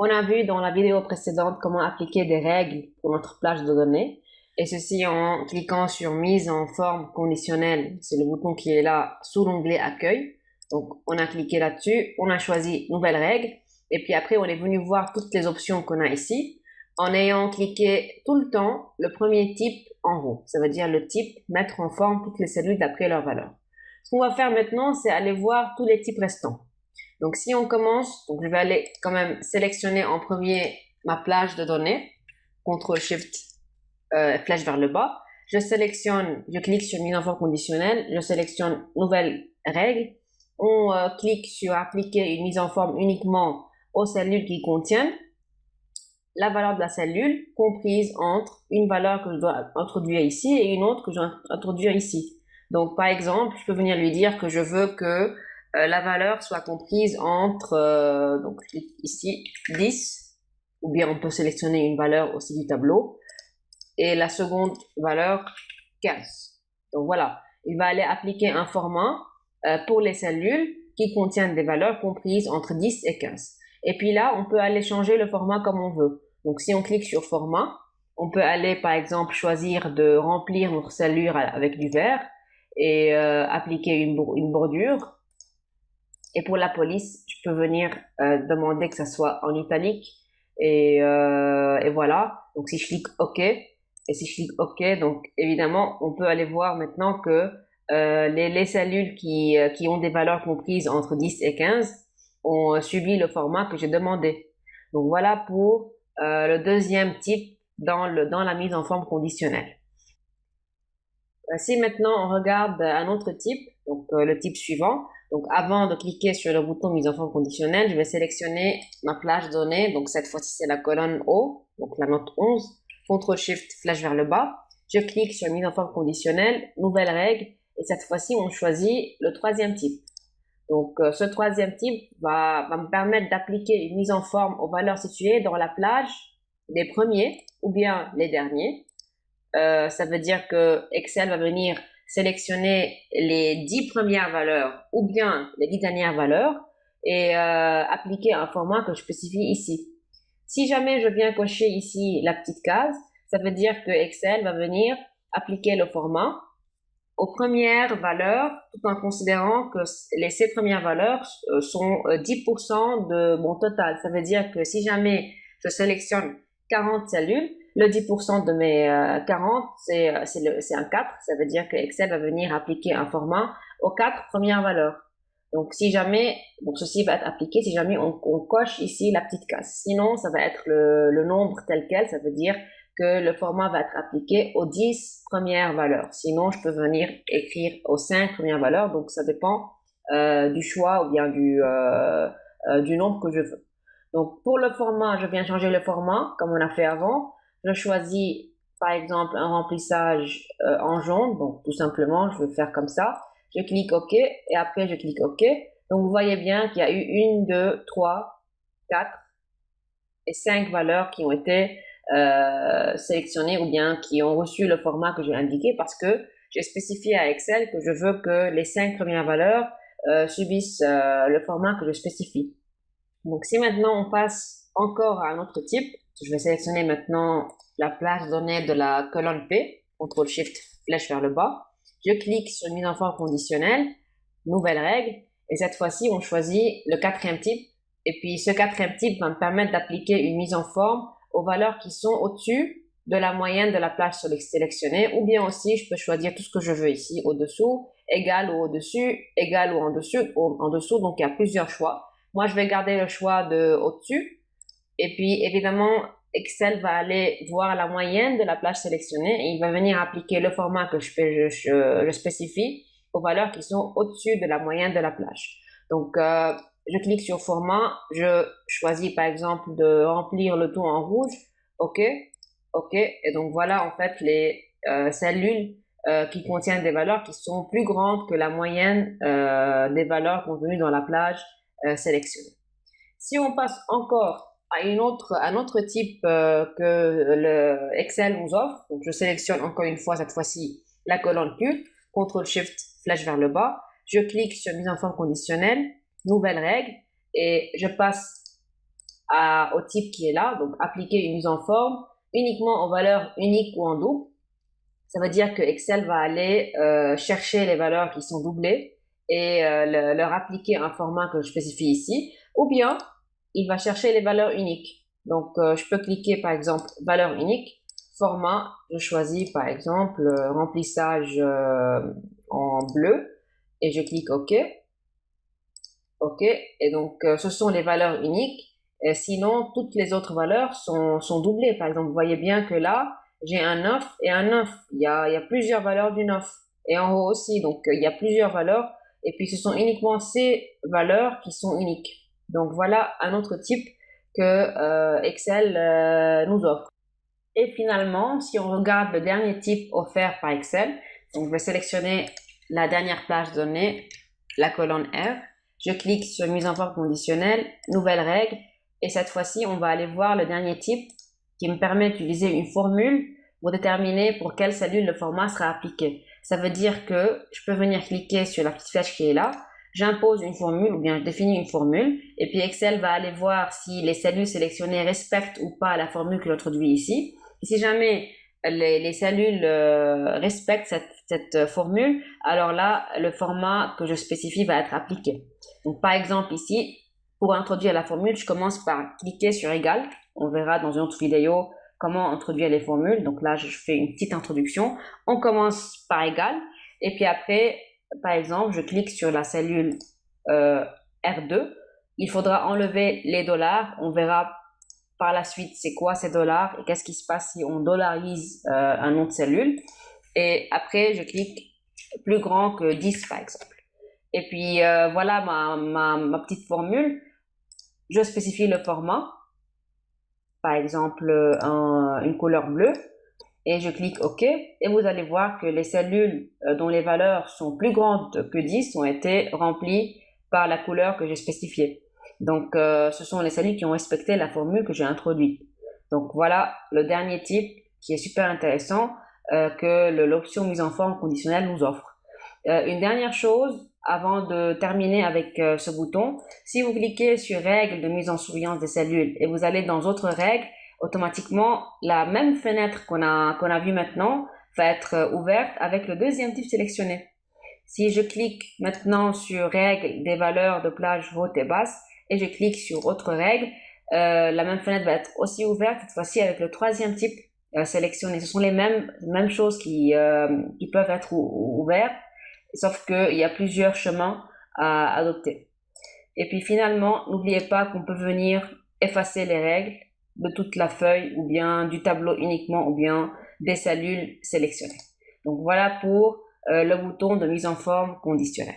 On a vu dans la vidéo précédente comment appliquer des règles pour notre plage de données, et ceci en cliquant sur mise en forme conditionnelle. C'est le bouton qui est là sous l'onglet accueil. Donc on a cliqué là-dessus, on a choisi nouvelle règle, et puis après on est venu voir toutes les options qu'on a ici en ayant cliqué tout le temps le premier type en haut. Ça veut dire le type mettre en forme toutes les cellules d'après leur valeur. Ce qu'on va faire maintenant, c'est aller voir tous les types restants. Donc si on commence, donc je vais aller quand même sélectionner en premier ma plage de données, CTRL-SHIFT, flèche vers le bas. Je clique sur mise en forme conditionnelle, je sélectionne nouvelle règle. On clique sur appliquer une mise en forme uniquement aux cellules qui contiennent la valeur de la cellule comprise entre une valeur que je dois introduire ici et une autre que je dois introduire ici. Donc par exemple, je peux venir lui dire que je veux que la valeur soit comprise entre, donc ici 10, ou bien on peut sélectionner une valeur aussi du tableau, et la seconde valeur 15. Donc voilà, il va aller appliquer un format pour les cellules qui contiennent des valeurs comprises entre 10 et 15. Et puis là, on peut aller changer le format comme on veut. Donc si on clique sur format, on peut aller par exemple choisir de remplir notre cellule avec du vert et appliquer une bordure. Et pour la police, je peux venir demander que ça soit en italique et voilà. Donc si je clique OK et si je clique OK, donc évidemment on peut aller voir maintenant que les cellules qui ont des valeurs comprises entre 10 et 15 ont suivi le format que j'ai demandé. Donc voilà pour le deuxième type dans la mise en forme conditionnelle. Si maintenant on regarde un autre type, donc le type suivant, donc avant de cliquer sur le bouton mise en forme conditionnelle, je vais sélectionner ma plage de données, donc cette fois-ci c'est la colonne O, donc la note 11, CTRL-SHIFT flèche vers le bas, je clique sur mise en forme conditionnelle, nouvelle règle, et cette fois-ci on choisit le troisième type. Donc ce troisième type va me permettre d'appliquer une mise en forme aux valeurs situées dans la plage des premiers ou bien les derniers. Ça veut dire que Excel va venir sélectionner les 10 premières valeurs ou bien les 10 dernières valeurs et appliquer un format que je spécifie ici. Si jamais je viens cocher ici la petite case, ça veut dire que Excel va venir appliquer le format aux premières valeurs tout en considérant que ces premières valeurs sont 10% de mon total. Ça veut dire que si jamais je sélectionne 40 cellules, le 10% de mes 40, c'est un 4. Ça veut dire que Excel va venir appliquer un format aux 4 premières valeurs. Donc, si jamais, donc ceci va être appliqué si jamais on coche ici la petite case. Sinon, ça va être le nombre tel quel. Ça veut dire que le format va être appliqué aux 10 premières valeurs. Sinon, je peux venir écrire aux 5 premières valeurs. Donc, ça dépend du choix ou bien du nombre que je veux. Donc, pour le format, je viens changer le format comme on a fait avant. Je choisis, par exemple, un remplissage en jaune. Donc, tout simplement, je vais faire comme ça. Je clique OK et après, je clique OK. Donc, vous voyez bien qu'il y a eu 1, 2, 3, 4 et 5 valeurs qui ont été sélectionnées ou bien qui ont reçu le format que j'ai indiqué parce que j'ai spécifié à Excel que je veux que les 5 premières valeurs subissent le format que je spécifie. Donc, si maintenant on passe encore à un autre type, je vais sélectionner maintenant la plage de données de la colonne P, CTRL-SHIFT flèche vers le bas. Je clique sur mise en forme conditionnelle, nouvelle règle, et cette fois-ci on choisit le quatrième type. Et puis ce quatrième type va me permettre d'appliquer une mise en forme aux valeurs qui sont au-dessus de la moyenne de la plage sélectionnée, ou bien aussi je peux choisir tout ce que je veux ici, au-dessous, égal ou au-dessus, égal ou en dessous, donc il y a plusieurs choix. Moi, je vais garder le choix de au-dessus. Et puis, évidemment, Excel va aller voir la moyenne de la plage sélectionnée et il va venir appliquer le format que je spécifie aux valeurs qui sont au-dessus de la moyenne de la plage. Donc, je clique sur format. Je choisis, par exemple, de remplir le tout en rouge. OK. OK. Et donc, voilà, en fait, les cellules qui contiennent des valeurs qui sont plus grandes que la moyenne des valeurs contenues dans la plage sélectionnée. Si on passe encore à un autre type que le Excel nous offre, donc je sélectionne encore une fois, cette fois-ci, la colonne Q, CTRL-SHIFT flèche vers le bas, je clique sur mise en forme conditionnelle, nouvelle règle, et je passe au type qui est là, donc appliquer une mise en forme uniquement aux valeurs uniques ou en double. Ça veut dire que Excel va aller chercher les valeurs qui sont doublées et leur appliquer un format que je spécifie ici, ou bien il va chercher les valeurs uniques. Donc, je peux cliquer par exemple valeur unique, format, je choisis par exemple remplissage en bleu et je clique OK. OK, et donc ce sont les valeurs uniques. Et sinon, toutes les autres valeurs sont doublées. Par exemple, vous voyez bien que là, j'ai un 9 et un 9. Il y a plusieurs valeurs du 9. Et en haut aussi, donc il y a plusieurs valeurs. Et puis ce sont uniquement ces valeurs qui sont uniques. Donc voilà un autre type que Excel nous offre. Et finalement, si on regarde le dernier type offert par Excel, donc je vais sélectionner la dernière plage donnée, la colonne R. Je clique sur mise en forme conditionnelle, nouvelle règle, et cette fois-ci, on va aller voir le dernier type qui me permet d'utiliser une formule pour déterminer pour quelle cellule le format sera appliqué. Ça veut dire que je peux venir cliquer sur la petite flèche qui est là, j'impose une formule ou bien je définis une formule, et puis Excel va aller voir si les cellules sélectionnées respectent ou pas la formule que j'introduis ici. Et si jamais les cellules respectent cette formule, alors là, le format que je spécifie va être appliqué. Donc, par exemple, ici, pour introduire la formule, je commence par cliquer sur égal. On verra dans une autre vidéo comment introduire les formules. Donc là, je fais une petite introduction. On commence par égal. Et puis après, par exemple, je clique sur la cellule R2. Il faudra enlever les dollars. On verra par la suite c'est quoi ces dollars et qu'est-ce qui se passe si on dollarise un nom de cellule. Et après, je clique plus grand que 10 par exemple. Et puis voilà ma petite formule. Je spécifie le format, par exemple une couleur bleue, et je clique OK. Et vous allez voir que les cellules dont les valeurs sont plus grandes que 10 ont été remplies par la couleur que j'ai spécifiée. Donc, ce sont les cellules qui ont respecté la formule que j'ai introduite. Donc, voilà le dernier type qui est super intéressant que l'option mise en forme conditionnelle nous offre. Une dernière chose, avant de terminer avec ce bouton, si vous cliquez sur règles de mise en surveillance des cellules et vous allez dans autres règles, automatiquement, la même fenêtre qu'on a vue maintenant va être ouverte avec le deuxième type sélectionné. Si je clique maintenant sur règles des valeurs de plage haute et basse et je clique sur autre règle, la même fenêtre va être aussi ouverte, cette fois-ci avec le troisième type sélectionné. Ce sont les mêmes choses qui peuvent être ouvertes, sauf qu'il y a plusieurs chemins à adopter. Et puis finalement, n'oubliez pas qu'on peut venir effacer les règles de toute la feuille ou bien du tableau uniquement ou bien des cellules sélectionnées. Donc voilà pour le bouton de mise en forme conditionnelle.